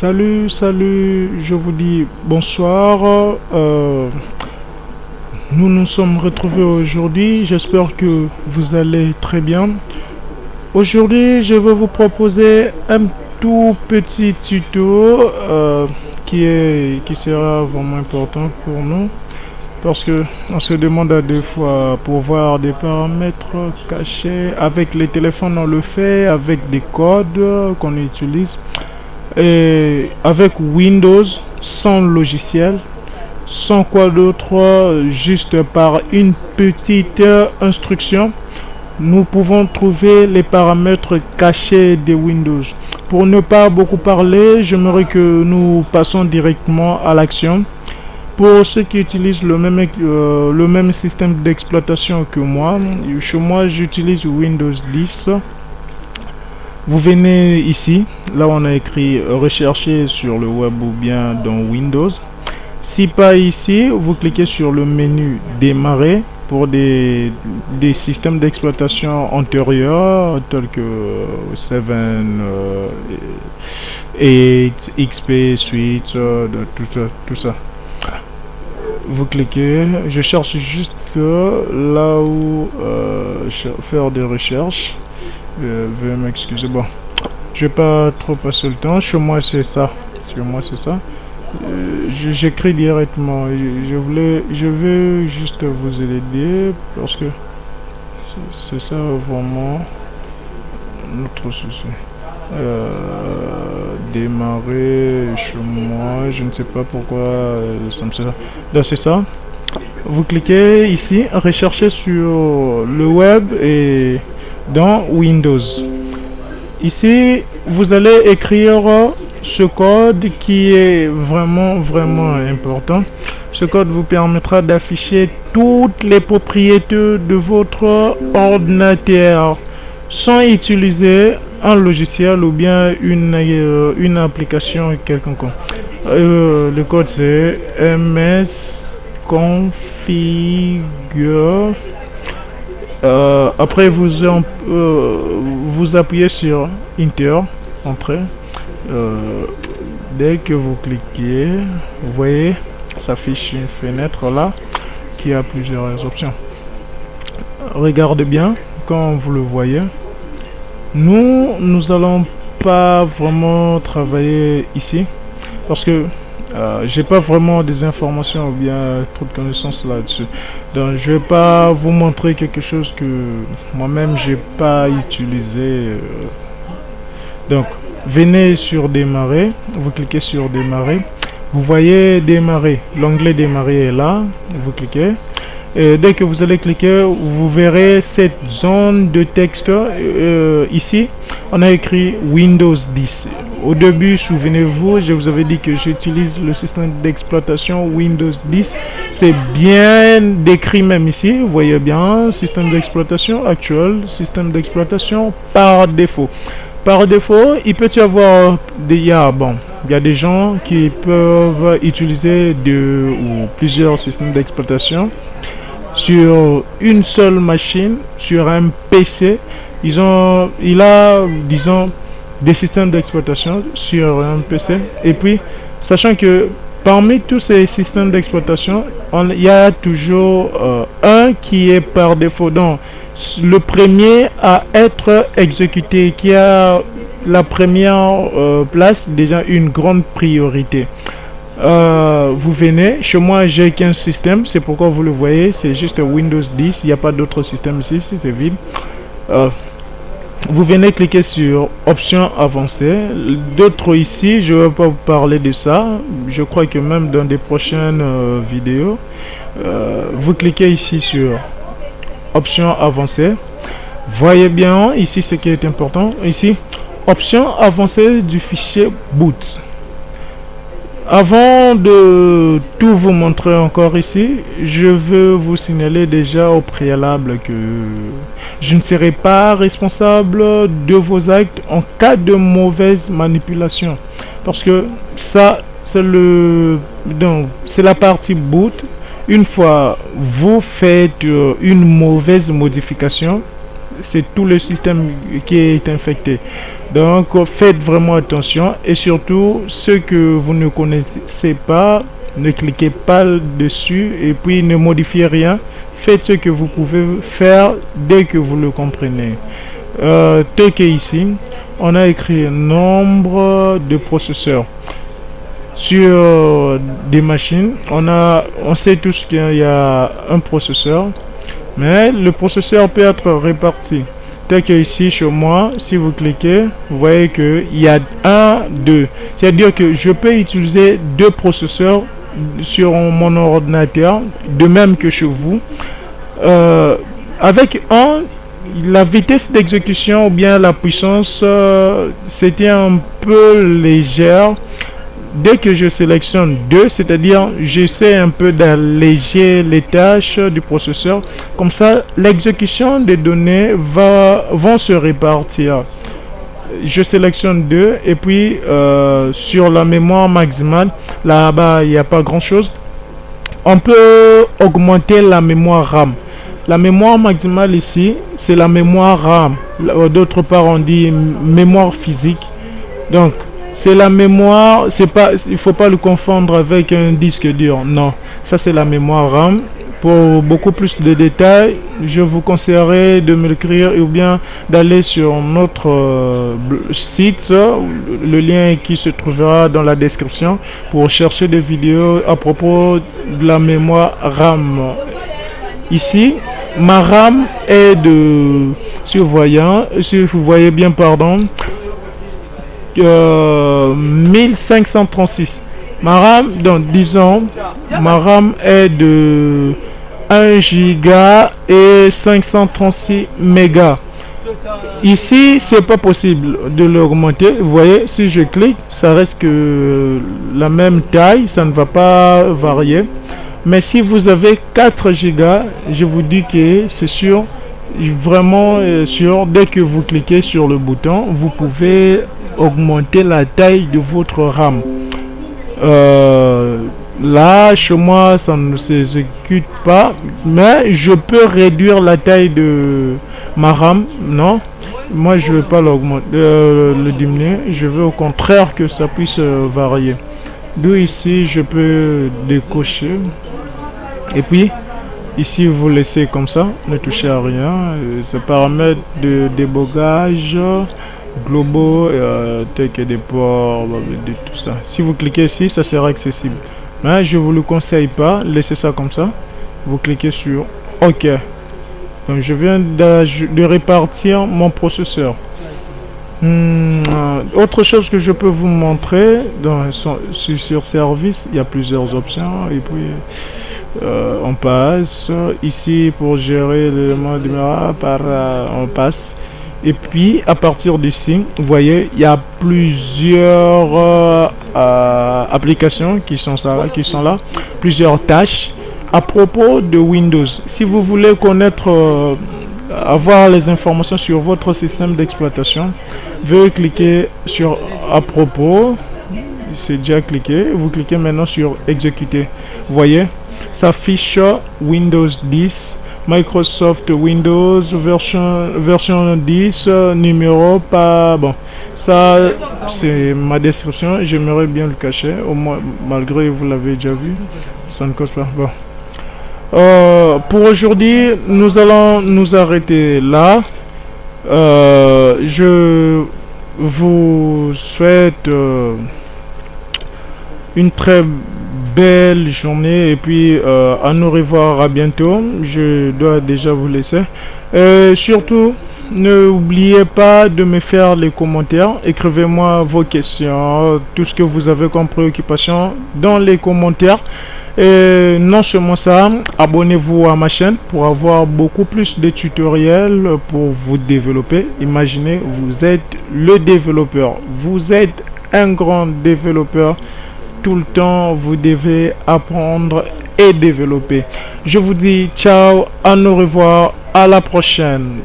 Salut, je vous dis bonsoir. Nous nous sommes retrouvés aujourd'hui. J'espère que vous allez très bien. Aujourd'hui, je vais vous proposer un tout petit tuto qui sera vraiment important pour nous. Parce que on se demande à deux fois pour voir des paramètres cachés. Avec les téléphones, on le fait avec des codes qu'on utilise. Et avec Windows, sans logiciel, sans quoi d'autre, juste par une petite instruction, nous pouvons trouver les paramètres cachés de Windows. Pour ne pas beaucoup parler, j'aimerais que nous passons directement à l'action. Pour ceux qui utilisent le même système d'exploitation que moi, chez moi j'utilise Windows 10. Vous venez ici, là on a écrit rechercher sur le web ou bien dans Windows. Si pas ici, vous cliquez sur le menu démarrer pour des systèmes d'exploitation antérieurs tels que 7, 8, XP, Suite, tout ça. Vous cliquez, je cherche juste là où faire des recherches. Veuillez m'excuser. Bon, je vais pas trop passer le temps. Chez moi c'est ça. J'écris directement. Je veux juste vous aider parce que c'est ça vraiment notre souci. Démarrer chez moi. Je ne sais pas pourquoi ça me fait ça. Là c'est ça. Vous cliquez ici, recherchez sur le web et dans Windows. Ici, vous allez écrire ce code qui est vraiment important. Ce code vous permettra d'afficher toutes les propriétés de votre ordinateur sans utiliser un logiciel ou bien une application quelconque. Le code c'est msconfigure. Après vous appuyez sur Enter, Entrée. Dès que vous cliquez, vous voyez s'affiche une fenêtre là qui a plusieurs options. Regardez bien, quand vous le voyez, nous allons pas vraiment travailler ici parce que j'ai pas vraiment des informations ou bien trop de connaissances là-dessus. Donc je vais pas vous montrer quelque chose que moi-même j'ai pas utilisé. Donc venez sur démarrer, vous cliquez sur démarrer. Vous voyez démarrer, l'onglet démarrer est là, vous cliquez. Et dès que vous allez cliquer, vous verrez cette zone de texte ici. On a écrit Windows 10. Au début, souvenez-vous, je vous avais dit que j'utilise le système d'exploitation Windows 10. C'est bien décrit même ici. Vous voyez bien, système d'exploitation actuel, système d'exploitation par défaut. Par défaut, il peut y avoir il y a des gens qui peuvent utiliser deux ou plusieurs systèmes d'exploitation sur une seule machine, sur un PC. Il a, disons, des systèmes d'exploitation sur un PC. Et puis, sachant que parmi tous ces systèmes d'exploitation, il y a toujours un qui est par défaut. Donc, le premier à être exécuté, qui a la première place, déjà une grande priorité. Vous venez, chez moi j'ai qu'un système, c'est pourquoi vous le voyez, c'est juste Windows 10, il n'y a pas d'autre système ici, c'est vide. Vous venez cliquer sur options avancées. D'autres ici, je ne vais pas vous parler de ça, je crois que même dans des prochaines vidéos. Vous cliquez ici sur options avancées. Voyez bien ici ce qui est important, ici options avancées du fichier boot. Avant de tout vous montrer encore ici, je veux vous signaler déjà au préalable que je ne serai pas responsable de vos actes en cas de mauvaise manipulation. Parce que ça, c'est la partie boot. Une fois vous faites une mauvaise modification, c'est tout le système qui est infecté. Donc faites vraiment attention, et surtout ceux que vous ne connaissez pas, ne cliquez pas dessus et puis ne modifiez rien. Faites ce que vous pouvez faire dès que vous le comprenez. Tel que ici, on a écrit nombre de processeurs sur des machines. On sait tous qu'il y a un processeur, mais le processeur peut être réparti. Tel que ici chez moi, si vous cliquez, vous voyez qu'il y a 1, 2. C'est-à-dire que je peux utiliser 2 processeurs sur mon ordinateur, de même que chez vous. Avec un, la vitesse d'exécution ou bien la puissance, c'était un peu légère. Dès que je sélectionne 2, c'est-à-dire j'essaie un peu d'alléger les tâches du processeur, comme ça l'exécution des données vont se répartir. Je sélectionne 2 et puis sur la mémoire maximale, là-bas il n'y a pas grand-chose. On peut augmenter la mémoire RAM. La mémoire maximale ici, c'est la mémoire RAM. D'autre part, on dit mémoire physique. Donc c'est la mémoire, c'est pas, il faut pas le confondre avec un disque dur. Non, ça c'est la mémoire RAM. Pour beaucoup plus de détails, je vous conseillerais de me l'écrire ou bien d'aller sur notre site, le lien qui se trouvera dans la description, pour chercher des vidéos à propos de la mémoire RAM. Ici, ma RAM est de, si vous voyez bien, pardon, 1536. Ma RAM, donc disons, ma RAM est de 1 giga et 536 mégas. Ici, c'est pas possible de l'augmenter. Vous voyez, si je clique, ça reste que la même taille, ça ne va pas varier. Mais si vous avez 4 gigas, je vous dis que c'est sûr, vraiment sûr, dès que vous cliquez sur le bouton, vous pouvez augmenter la taille de votre RAM. Là, chez moi, ça ne s'exécute pas, mais je peux réduire la taille de ma RAM. Non, moi je ne veux pas l'augmenter, le diminuer. Je veux au contraire que ça puisse varier. D'où ici, je peux décocher. Et puis, ici, vous laissez comme ça, ne touchez à rien. Ce paramètre de débogage globaux, tels que des ports, de tout ça. Si vous cliquez ici, ça sera accessible. Mais je vous le conseille pas, laissez ça comme ça. Vous cliquez sur OK. Donc je viens de répartir mon processeur. Autre chose que je peux vous montrer sur service, il y a plusieurs options et puis on passe ici pour gérer l'élément de on passe. Et puis à partir d'ici, vous voyez, il y a plusieurs applications qui sont là, plusieurs tâches. À propos de Windows, si vous voulez connaître, avoir les informations sur votre système d'exploitation, veuillez cliquer sur à propos. C'est déjà cliqué. Vous cliquez maintenant sur exécuter. Vous voyez, ça affiche Windows 10. Microsoft Windows version 10, numéro pas bon. Ça c'est ma description, j'aimerais bien le cacher, au moins malgré vous l'avez déjà vu, ça ne cause pas. Bon. Pour aujourd'hui, nous allons nous arrêter là. Je vous souhaite une très belle journée et puis à nous revoir à bientôt. Je dois déjà vous laisser. Surtout, n'oubliez pas de me faire les commentaires. Écrivez-moi vos questions, tout ce que vous avez comme préoccupation dans les commentaires. Et non seulement ça, abonnez-vous à ma chaîne pour avoir beaucoup plus de tutoriels pour vous développer. Imaginez, vous êtes le développeur, vous êtes un grand développeur. Tout le temps, vous devez apprendre et développer. Je vous dis ciao, à nous revoir, à la prochaine.